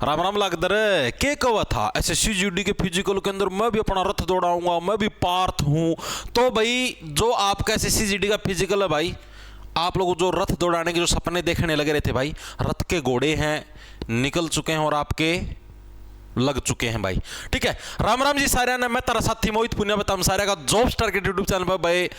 राम राम लागदर के कवा था एसएससी जीडी के फिजिकल के अंदर मैं भी अपना रथ दौड़ाऊंगा, मैं भी पार्थ हूं। तो भाई जो आपका एसएससी जीडी का फिजिकल है भाई, आप लोग जो रथ दौड़ाने के जो सपने देखने लगे रहे थे भाई, रथ के घोड़े हैं निकल चुके हैं और आपके लग चुके हैं भाई। ठीक है, राम राम जी सारे ने, मैं तेरा साथी मोहित पुनिया बताऊं सारे का जॉब स्टार के यूट्यूब चैनल पर भाई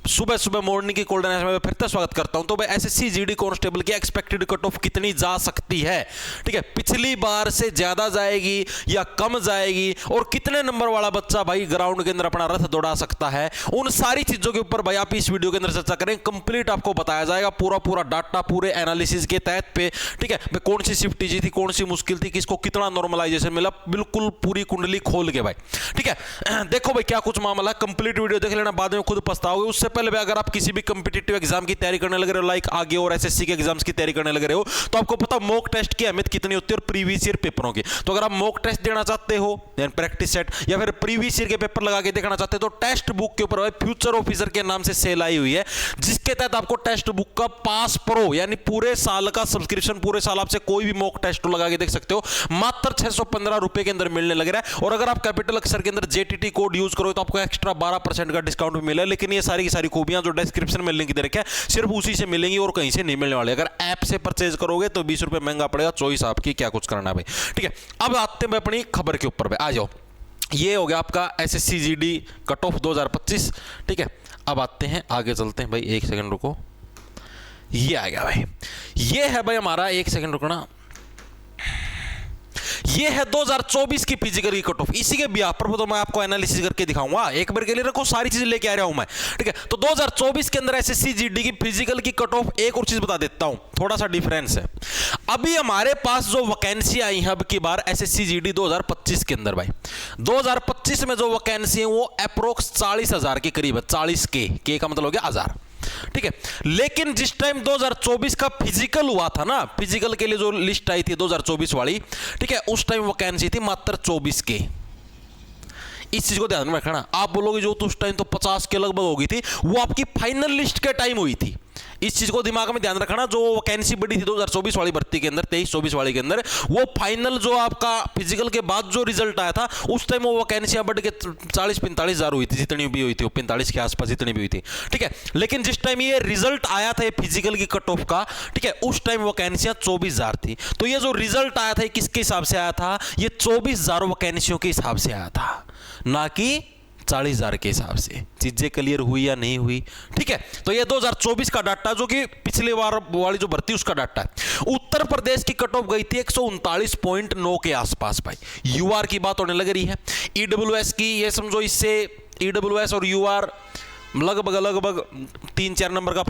सुबह सुबह मॉर्निंग की कोल्ड में फिर से स्वागत करता हूं। तो भाई एसएससी जीडी कांस्टेबल की एक्सपेक्टेड कट ऑफ कितनी जा सकती है? ठीक है, पिछली बार से ज्यादा जाएगी या कम जाएगी, और कितने नंबर वाला बच्चा भाई ग्राउंड के अंदर अपना रथ दौड़ा सकता है, उन सारी चीजों के ऊपर भाई आप इस वीडियो के अंदर चर्चा करें। कंप्लीट आपको बताया जाएगा पूरा डाटा पूरे एनालिसिस के तहत पे। ठीक है भाई, कौन सी शिफ्ट इजी थी, कौन सी मुश्किल थी, किसको कितना नॉर्मलाइजेशन मिला, बिल्कुल पूरी कुंडली खोल के भाई। ठीक है, देखो भाई क्या कुछ मामला, कंप्लीट वीडियो देख लेना, बाद में खुद पछताओगे। उससे पहले अगर आप किसी भी कॉम्पिटिटिव एग्जाम की तैयारी करने लगे रहे हो, लाइक आगे और एसएससी के एग्जाम्स की तैयारी करने लगे रहे हो, तो आपको पता मॉक टेस्ट की अहमियत कितनी होती है और प्रीवियस ईयर पेपरों की। तो अगर आप मॉक टेस्ट देना चाहते हो, प्रैक्टिस सेट, या फिर प्रीवियस ईयर के पेपर लगा के देखना चाहते हो, तो टेस्ट बुक के ऊपर फ्यूचर ऑफिसर के नाम से सेल आई हुई है, जिसके तहत आपको टेस्ट बुक का पास प्रो यानी पूरे साल का सब्सक्रिप्शन, पूरे साल आपसे कोई भी मॉक टेस्ट लगा के देख सकते हो, मात्र 615 रुपए के अंदर मिलने लग रहा है। और अगर आप कैपिटल अक्षर के अंदर जेटीटी कोड यूज करो तो आपको एक्स्ट्रा 12% का डिस्काउंट भी मिला है। लेकिन ये सारी की सारी खूबियां जो डिस्क्रिप्शन में लिंक दे रखे हैं सिर्फ उसी से मिलेंगी और कहीं से नहीं मिलने वाले। अगर ऐप से परचेज करोगे तो 20 रुपए महंगा पड़ेगा, चॉइस आपकी, क्या कुछ करना है भाई। ठीक है, अब आते हैं अपनी खबर के ऊपर आ जाओ। ये हो गया आपका एसएससी जीडी कट ऑफ 2025। ठीक है, अब आते हैं आगे, चलते हैं भाई, एक सेकंड रुको, ये आ गया भाई, ये है भाई हमारा, एक सेकंड रुकना, ये है 2024 की फिजिकल की कट ऑफ। इसी के बिहाफ पर तो मैं आपको एनालिसिस करके दिखाऊंगा, एक बार के लिए रखो, सारी चीजें लेके आ रहा हूं मैं। ठीक है, तो 2024 के अंदर एसएससी जीडी की फिजिकल की कट ऑफ, एक और चीज बता देता हूं, थोड़ा सा डिफरेंस है। अभी हमारे पास जो वैकेंसी आई है अब की बार एसएससी जीडी 2025 के अंदर भाई, 2025 में जो वैकेंसी है वो अप्रोक्स 40,000 के करीब है, 40 के का मतलब हो गया 1000। ठीक है, लेकिन जिस टाइम 2024 का फिजिकल हुआ था ना, फिजिकल के लिए जो लिस्ट आई थी 2024 वाली, ठीक है, उस टाइम वैकेंसी थी मात्र 24 के। इस चीज को ध्यान में रखना। आप बोलोगे जो तो उस टाइम तो 50 के लगभग होगी थी, वो आपकी फाइनल लिस्ट के टाइम हुई थी। इस चीज को दिमाग में ध्यान रखना, जो वैकेंसी बढ़ी थी 2024 वाली भर्ती के अंदर, 23-24 वाली के अंदर, वो फाइनल जो आपका फिजिकल के बाद जो रिजल्ट आया था उस टाइम वो वैकेंसियां बढ़ के 40-45 हजार हुई थी, जितनी भी हुई थी, 45 के आसपास जितनी भी हुई थी। ठीक है, लेकिन जिस टाइम ये रिजल्ट आया था फिजिकल की कट ऑफ का, ठीक है, उस टाइम वैकेंसियां 24,000 थी। तो ये जो रिजल्ट आया था किसके हिसाब से आया था? ये 24,000 वैकेंसियों के हिसाब से आया था, ना कि 40,000 के हिसाब से। चीजें क्लियर हुई या नहीं हुई? ठीक है, तो ये 2024 का डाटा, जो कि पिछले बार वाली जो भर्ती उसका डाटा है। उत्तर प्रदेश की कट ऑफ गई थी 139.9 के आसपास भाई। यूआर की बात होने लग रही है, ईडब्ल्यूएस की, ये समझो इससे ईडब्ल्यूएस और यूआर लगभग 3-4 नंबर का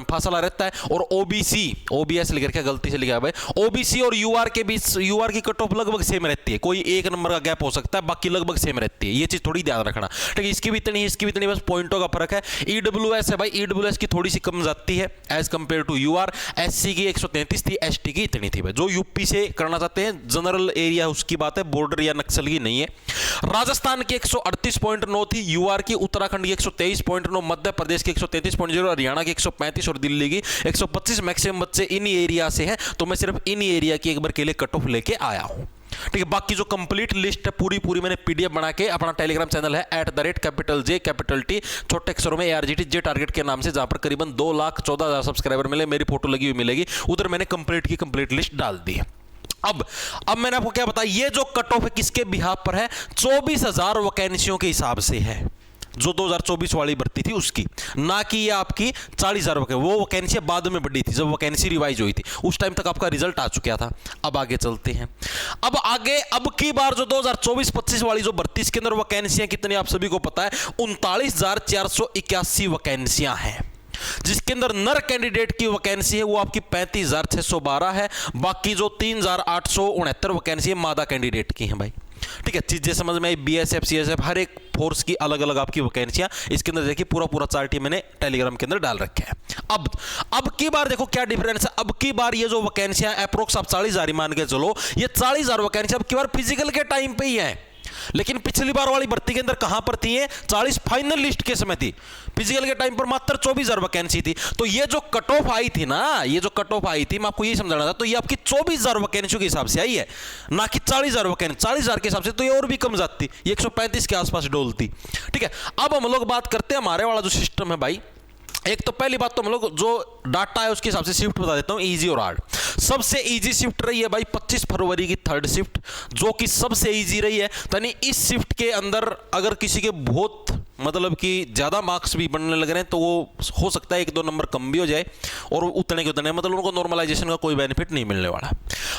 फासला रहता है। और ओबीएस लिख रखा है, गलती से लिखा है भाई, ओबीसी और यूआर के बीच, यूआर की कट ऑफ लगभग सेम रहती है, कोई 1 नंबर का गैप हो सकता है, बाकी लगभग सेम रहती है। ये चीज थोड़ी ध्यान रखना। ठीक है, इसकी भी इतनी, इसकी भी इतनी, बस पॉइंटों का फर्क है। ईडब्ल्यूएस है भाई, ईडब्ल्यूएस की थोड़ी सी कम जाती है as compare to UR. SC की 133 थी, एसटी की इतनी थी भाई। जो यूपी से करना चाहते हैं, जनरल एरिया उसकी बात है, बॉर्डर या नक्सल की नहीं है। राजस्थान की 138.9 थी यूआर की, उत्तराखंड की 123.9, मध्य प्रदेश की 133.0, हरियाणा की 135 और दिल्ली की 125। मैक्सिमम बच्चे इन एरिया से हैं, तो मैं सिर्फ इन एरिया की एक बार के लिए कट ऑफ लेके आया हूं। ठीक है, बाकी जो कंप्लीट लिस्ट है पूरी मैंने पीडीएफ बना के, अपना टेलीग्राम चैनल है @J छोटे अक्षरों में ARGT J टारगेट के नाम से, जहां पर करीबन 2,14,000 सब्सक्राइबर मिले, मेरी फोटो लगी हुई मिलेगी, उधर मैंने कंप्लीट की कंप्लीट लिस्ट डाल दी है। अब मैंने आपको क्या बताया, ये जो कट ऑफ है किसके बिहाफ पर है? 24,000 वैकेंसियों के हिसाब से है, जो 2024 वाली भर्ती थी उसकी, ना कि ये आपकी 40,000 वो वैकेंसियां बाद में बढ़ी थी, जब वैकेंसी रिवाइज हुई थी उस टाइम तक आपका रिजल्ट आ चुका था। अब आगे चलते हैं, अब की बार जो 2024-25 वाली जो भर्ती, इसके अंदर वैकेंसियां कितनी आप सभी को पता है, 39,481 वैकेंसियां हैं, जिसके अंदर नर कैंडिडेट की वैकेंसी है वो आपकी 35,612 है। बाकी जो 3,869 वैकेंसी है मादा कैंडिडेट की है भाई। ठीक है, चीजें समझ में आई। बीएसएफ, सीएसएफ, हर एक फोर्स की अलग अलग आपकी वैकेंसियां, इसके अंदर देखिए पूरा चार्ट मैंने टेलीग्राम के अंदर डाल रखा है। अब की बार देखो क्या डिफरेंस है। अब की बार ये जो वैकेंसियां अप्रोक्स आप 40,000 मान के चलो, ये 40,000 वैकेंसी अब की बार फिजिकल के टाइम पे ही है। लेकिन पिछली बार वाली भर्ती के अंदर कहां पर थी ये? 40 फाइनल लिस्ट के समय थी। फिजिकल के टाइम पर मात्र 24,000 वैकेंसी थी। तो ये जो कट ऑफ आई थी ना, ये जो कट ऑफ आई थी, मैं आपको ये समझाना था, तो ये आपकी 24,000 वैकेंसियों के हिसाब से आई है, ना कि 40,000 वैकेंसी। 40,000 के हिसाब से तो ये और भी कम जाती, ये 135 के आसपास डोलती। ठीक है, अब हम लोग बात करते हैं हमारे वाला जो सिस्टम है भाई। एक तो पहली बात तो हम लोग जो डाटा है उसके हिसाब से शिफ्ट बता देता हूं, इजी और हार्ड। सबसे इजी शिफ्ट रही है भाई 25 फरवरी की थर्ड शिफ्ट, जो कि सबसे इजी रही है। यानी इस शिफ्ट के अंदर अगर किसी के बहुत मतलब कि ज्यादा मार्क्स भी बनने लग रहे हैं तो वो हो सकता है 1-2 नंबर कम भी हो जाए, और उतने के उतने मतलब उनको नॉर्मलाइजेशन का कोई बेनिफिट नहीं मिलने वाला।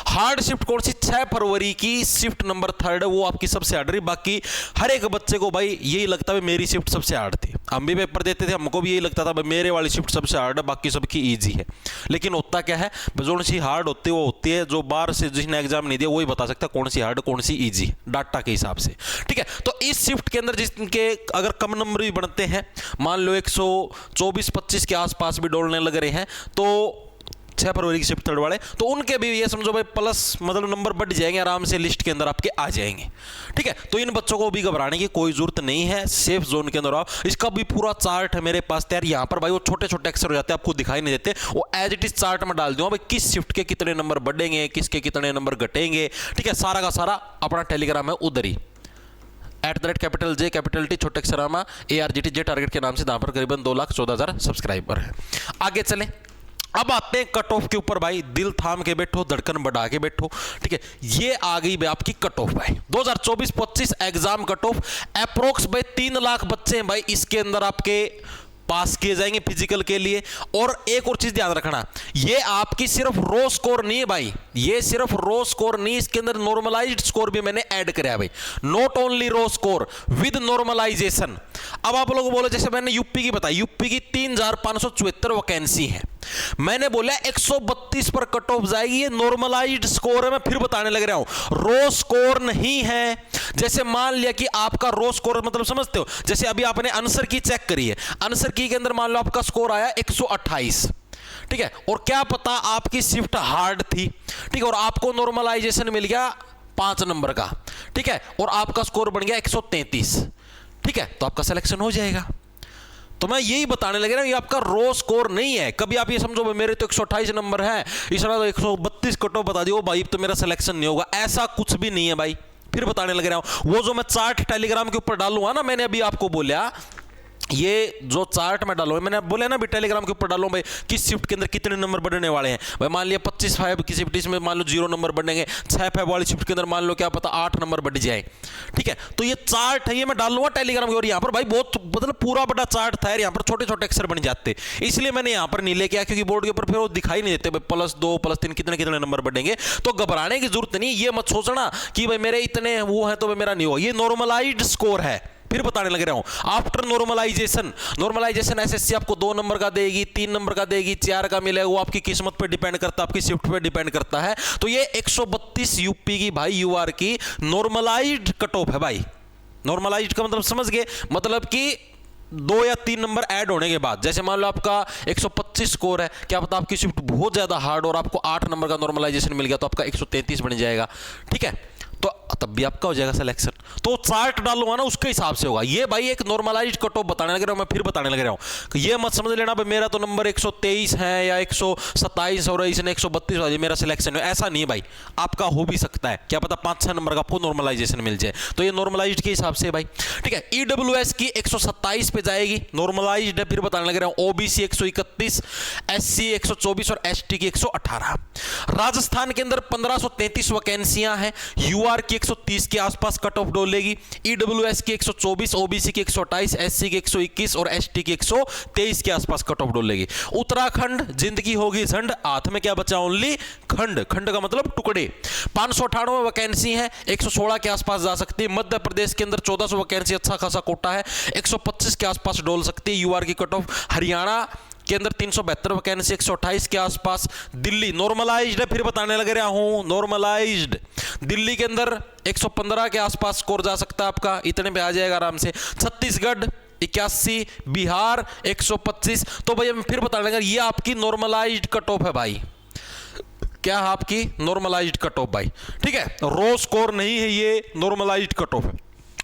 हार्ड शिफ्ट कौन सी? 6 फरवरी की शिफ्ट नंबर 3 है, वो आपकी सबसे हार्ड रही। बाकी हर एक बच्चे को भाई यही लगता है मेरी शिफ्ट सबसे हार्ड थी। हम भी पेपर देते थे, हमको भी यही लगता था भाई मेरे वाली शिफ्ट सबसे हार्ड है, बाकी सबकी ईजी है। लेकिन होता क्या है, जो सी हार्ड होती है वो होती है, जो बाहर से जिसने एग्जाम नहीं दिया वही बता सकता है कौन सी हार्ड कौन सी ईजी, डाटा के हिसाब से। ठीक है, तो इस शिफ्ट के अंदर जिनके अगर कम नंबर भी बनते हैं, मान लो 124-25 के आसपास भी डोलने लग रहे हैं, तो 6 फरवरी की शिफ्ट थर्ड वाले, तो उनके भी ये समझो भाई प्लस मतलब नंबर बढ़ जाएंगे, आराम से लिस्ट के अंदर आपके आ जाएंगे। ठीक है, तो इन बच्चों को भी घबराने की कोई जरूरत नहीं है, सेफ जोन के अंदर आओ। इसका भी पूरा चार्ट है मेरे पास तैयार। यहाँ पर भाई वो छोटे छोटे अक्षर हो जाते हैं, आपको दिखाई नहीं देते, वो एज इट इज चार्ट में डाल दूंगा भाई, किस शिफ्ट के कितने नंबर बढ़ेंगे, किसके कितने नंबर घटेंगे। ठीक है, सारा का सारा अपना टेलीग्राम है उधर ही, @J छोटे अक्षरामा ARGT जे टारगेट के नाम से, जहां पर करीबन 2,14,000 सब्सक्राइबर है। आगे चले, अब आते हैं कट ऑफ के ऊपर भाई। दिल थाम के बैठो, धड़कन बढ़ा के बैठो। ठीक है, ये आ गई भाई आपकी कट ऑफ भाई 2024-25 एग्जाम कट ऑफ। अप्रोक्स भाई 3 लाख बच्चे हैं भाई इसके अंदर आपके पास किए जाएंगे फिजिकल के लिए। और एक और चीज ध्यान रखना, ये आपकी सिर्फ रो स्कोर नहीं है भाई, ये सिर्फ रो स्कोर नहीं, इसके अंदर नॉर्मलाइज्ड स्कोर भी मैंने ऐड कराया भाई। Not only raw score with normalization. अब आप लोगों को बोलो, जैसे मैंने यूपी की बताई, यूपी की 3,574 वैकेंसी है, मैंने बोला 132 पर कट ऑफ जाएगी, ये नॉर्मलाइज्ड स्कोर है। मैं फिर बताने लग रहा हूं, रो स्कोर नहीं है। जैसे मान लिया कि आपका रो स्कोर मतलब समझते हो, जैसे अभी आपने आंसर की चेक करी है, आंसर की के अंदर मान लो आपका स्कोर आया 128। ठीक है, और क्या पता आपकी शिफ्ट हार्ड थी, ठीक है, और आपको नॉर्मलाइजेशन मिल गया 5 नंबर का, ठीक है, और आपका स्कोर बन गया 133। ठीक है, तो आपका सिलेक्शन हो जाएगा। तो मैं यही बताने लगे ना, ये आपका रो स्कोर नहीं है। कभी आप ये समझो मेरे तो 128 नंबर है, इसलिए तो 132 कट ऑफ बता दियो भाई, तो मेरा सिलेक्शन नहीं होगा, ऐसा कुछ भी नहीं है भाई। फिर बताने लग रहा हूं, वो जो मैं चार्ट टेलीग्राम के ऊपर डालूंगा ना, मैंने अभी आपको बोला ये जो चार्ट में डालो, मैंने बोला ना भी टेलीग्राम के ऊपर डालो भाई, किस शिफ्ट के अंदर कितने नंबर बढ़ने वाले हैं भाई। मान लिया 25/5 की शिफ्ट, इसमें मान लो 0 नंबर बढ़ेंगे। 6/5 वाली शिफ्ट के अंदर मान लो क्या पता 8 नंबर बढ़ जाए। ठीक है, तो ये चार्ट है, ये मैं डालूंगा टेलीग्राम के। और यहाँ पर भाई बहुत मतलब पूरा बड़ा चार्ट था यार, यहाँ पर छोटे छोटे अक्षर बन जाते, इसलिए मैंने यहाँ पर नहीं लेके आया, क्योंकि बोर्ड के ऊपर फिर वो दिखाई नहीं देते भाई +2 +3 कितने कितने नंबर बढ़ेंगे। तो घबराने की जरूरत नहीं, ये मत सोचना कि भाई मेरे इतने वो है तो मेरा नहीं होगा, ये नॉर्मलाइज्ड स्कोर है। फिर बताने लग रहा हूं, आफ्टर नॉर्मलाइजेशन, नॉर्मलाइजेशन एसएससी आपको 2 नंबर का देगी, 3 नंबर का देगी, 4 का मिलेगा, वो आपकी किस्मत पे डिपेंड करता है, आपकी शिफ्ट पे डिपेंड करता है। तो ये 132 यूपी की भाई यूआर की नॉर्मलाइज्ड कट ऑफ है भाई। नॉर्मलाइज्ड का मतलब समझ गए, मतलब कि 2 या 3 नंबर ऐड होने के बाद, जैसे मान लो आपका 125 स्कोर है, क्या पता आपकी शिफ्ट बहुत ज्यादा हार्ड और आपको 8 नंबर का नॉर्मलाइजेशन मिल गया, तो आपका 133 बन जाएगा। ठीक है, तो तब भी आपका हो जाएगा सिलेक्शन। तो चार्ट डालूंगा ना उसके हिसाब से होगा। ये भाई एक नॉर्मलाइज्ड कट ऑफ बताने लग रहा हूं, मैं फिर बताने लग रहा हूं, ये मत समझ लेना भाई मेरा तो नंबर 123 है या 127 और इसने 132 वाली मेरा सिलेक्शन है, ऐसा नहीं है भाई। आपका हो भी सकता है, क्या पता 5-6 नंबर का आपको नॉर्मलाइजेशन मिल जाए, तो ये नॉर्मलाइज्ड के हिसाब से भाई। ठीक है, ईडब्ल्यूएस की 127 पे जाएगी, नॉर्मलाइज्ड है, फिर बताने लग रहा हूं। ओबीसी 131, एससी 124 और एसटी की 118। राजस्थान के अंदर 1533 वैकेंसियां हैं, यूआर की 130 के आसपास कट ऑफ डोलेगी, ईडब्ल्यूएस की 124, ओबीसी की 128, एससी की 121 और एसटी की 123 के आसपास कट ऑफ डोलेगी। उत्तराखंड जिंदगी होगी झंड, हाथ में क्या बचा, ओनली खंड, खंड का मतलब टुकड़े। 598 वैकेंसी है, 116 के आसपास जा सकती है। मध्य प्रदेश के अंदर 1400 वैकेंसी, अच्छा खासा कोटा है, 125 के आसपास डोल सकती है यूआर की कट ऑफ। हरियाणा के अंदर 372 वैकेंसी, 128 के आसपास। दिल्ली नॉर्मलाइज्ड है, फिर बताने लग रहा हूं नॉर्मलाइज्ड। दिल्ली के अंदर 115 के आसपास स्कोर जा सकता है आपका, इतने पे आ जाएगा आराम से। छत्तीसगढ़ 81, बिहार 125। तो भाई हम फिर बताने लगे, ये आपकी नॉर्मलाइज्ड कट ऑफ है भाई। क्या है आपकी नॉर्मलाइज्ड कट ऑफ भाई। ठीक है, रो स्कोर नहीं है, ये नॉर्मलाइज्ड कट ऑफ है।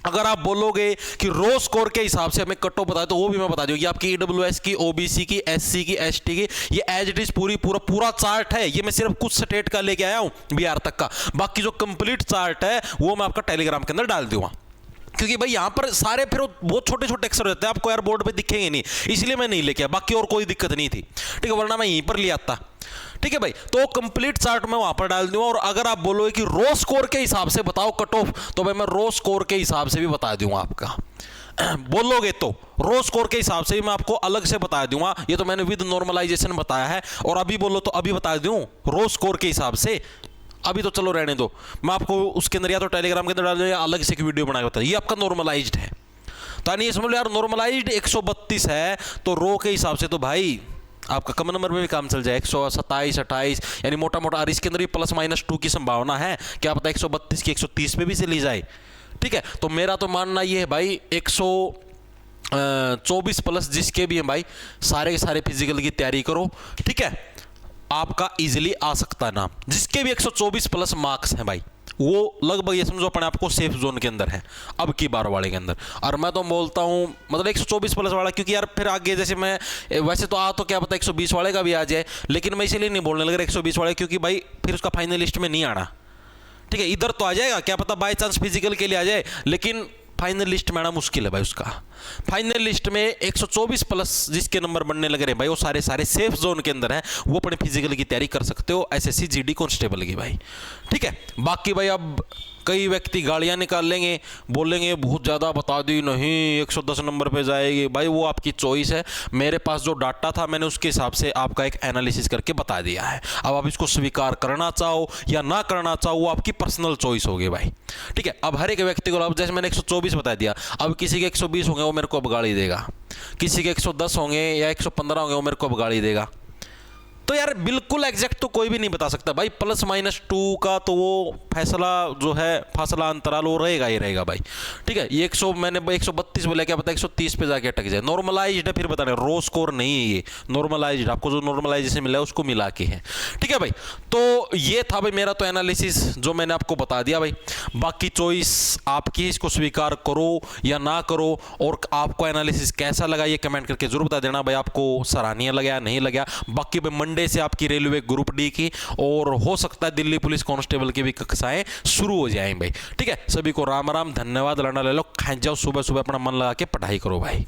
अगर आप बोलोगे कि रो स्कोर के हिसाब से हमें कट ऑफ बताए तो वो भी मैं बता दूं कि आपकी ईडब्ल्यूएस की, ओबीसी की, एससी की, एसटी की, ये एज इट इज पूरा चार्ट है। ये मैं सिर्फ कुछ स्टेट का लेके आया हूं बिहार तक का, बाकी जो कंप्लीट चार्ट है वो मैं आपका टेलीग्राम के अंदर डाल दूंगा। क्योंकि भाई यहां पर सारे फिर बहुत छोटे छोटे अक्षर रहते हैं, आपको यार बोर्ड पे दिखेंगे नहीं, इसलिए मैं नहीं लेके आया, बाकी और कोई दिक्कत नहीं थी, ठीक है, वरना मैं यहीं पर ले आता। ठीक है भाई, तो कंप्लीट चार्ट मैं वहां पर डाल दूंगा। और अगर आप बोलोगे कि रो स्कोर के हिसाब से बताओ कट ऑफ, तो भाई मैं रो स्कोर के हिसाब से भी बता दूंगा आपका। बोलोगे तो रो स्कोर के हिसाब से भी मैं आपको अलग से बता दूंगा। ये तो मैंने विद नॉर्मलाइजेशन बताया है, और अभी बोलो तो अभी बता दूं रो स्कोर के हिसाब से। अभी तो चलो रहने दो, मैं आपको उसके अंदर या तो टेलीग्राम के अंदर डाल दूंगा या अलग से एक वीडियो बना के बता। ये आपका नॉर्मलाइज्ड है, तो नहीं समझ लो यार, नॉर्मलाइज्ड 132 है तो रो के हिसाब से तो भाई आपका कम नंबर में भी काम चल जाए। 127, 28 यानी मोटा मोटा, और इसके अंदर भी +-2 की संभावना है, क्या पता 132 की 130 पे भी चली जाए। ठीक है, तो मेरा तो मानना ये है भाई 124 प्लस जिसके भी हैं भाई, सारे के सारे फिजिकल की तैयारी करो। ठीक है, आपका इजीली आ सकता है नाम। जिसके भी 124 प्लस मार्क्स हैं भाई, वो लगभग ये समझो अपने आपको सेफ जोन के अंदर है अब की बार वाले के अंदर। और मैं तो बोलता हूँ मतलब 124 प्लस वाला, क्योंकि यार फिर आगे जैसे मैं वैसे तो आ तो क्या पता 120 वाले का भी आ जाए, लेकिन मैं इसीलिए नहीं बोलने लगा 120 वाले, क्योंकि भाई फिर उसका फाइनल लिस्ट में नहीं आना। ठीक है, इधर तो आ जाएगा, क्या पता बाई चांस फिजिकल के लिए आ जाए, लेकिन फाइनल लिस्ट में आना मुश्किल है भाई उसका। फाइनल लिस्ट में 124 प्लस जिसके नंबर बनने लग रहे हैं भाई, वो सारे सारे सेफ जोन के अंदर है, वो अपने फिजिकल की तैयारी कर सकते हो, एसएससी जीडी कांस्टेबल की भाई। ठीक है, बाकी भाई अब कई व्यक्ति गालियां निकाल लेंगे, बोलेंगे बहुत ज़्यादा बता दी, नहीं 110 नंबर पे जाएगी। भाई वो आपकी चॉइस है, मेरे पास जो डाटा था मैंने उसके हिसाब से आपका एक एनालिसिस करके बता दिया है। अब आप इसको स्वीकार करना चाहो या ना करना चाहो, वो आपकी पर्सनल चॉइस होगी भाई। ठीक है, अब हर एक व्यक्ति को, अब जैसे मैंने 124 बता दिया, अब किसी के 120 होंगे वो मेरे को अब गाली देगा, किसी के 110 होंगे या 115 होंगे वो मेरे को अब गाली देगा। तो यार बिल्कुल एग्जैक्ट तो कोई भी नहीं बता सकता भाई, +-2 का तो वो फैसला जो है, फासला अंतराल वो रहेगा ही रहेगा भाई। ठीक है, ये 100 मैंने 132 बोला, क्या पता 130 पे जाके अटक जाए। नॉर्मलाइज्ड है, फिर बता रहे रो स्कोर नहीं है ये, नॉर्मलाइज्ड आपको जो नॉर्मलाइजेशन मिला है उसको मिला के है। ठीक है भाई, तो ये था भाई मेरा तो एनालिसिस जो मैंने आपको बता दिया भाई। बाकी चॉइस आपकी, इसको स्वीकार करो या ना करो, और आपको एनालिसिस कैसा लगा ये कमेंट करके जरूर बता देना भाई, आपको सराहनीय लगा नहीं लगा। बाकी भाई मंडे से आपकी रेलवे ग्रुप डी की और हो सकता है दिल्ली पुलिस कांस्टेबल की भी कक्षाएं शुरू हो जाएं भाई। ठीक है, सभी को राम राम, धन्यवाद, लड़ना ले लो, खा जाओ, सुबह सुबह अपना मन लगा के पढ़ाई करो भाई।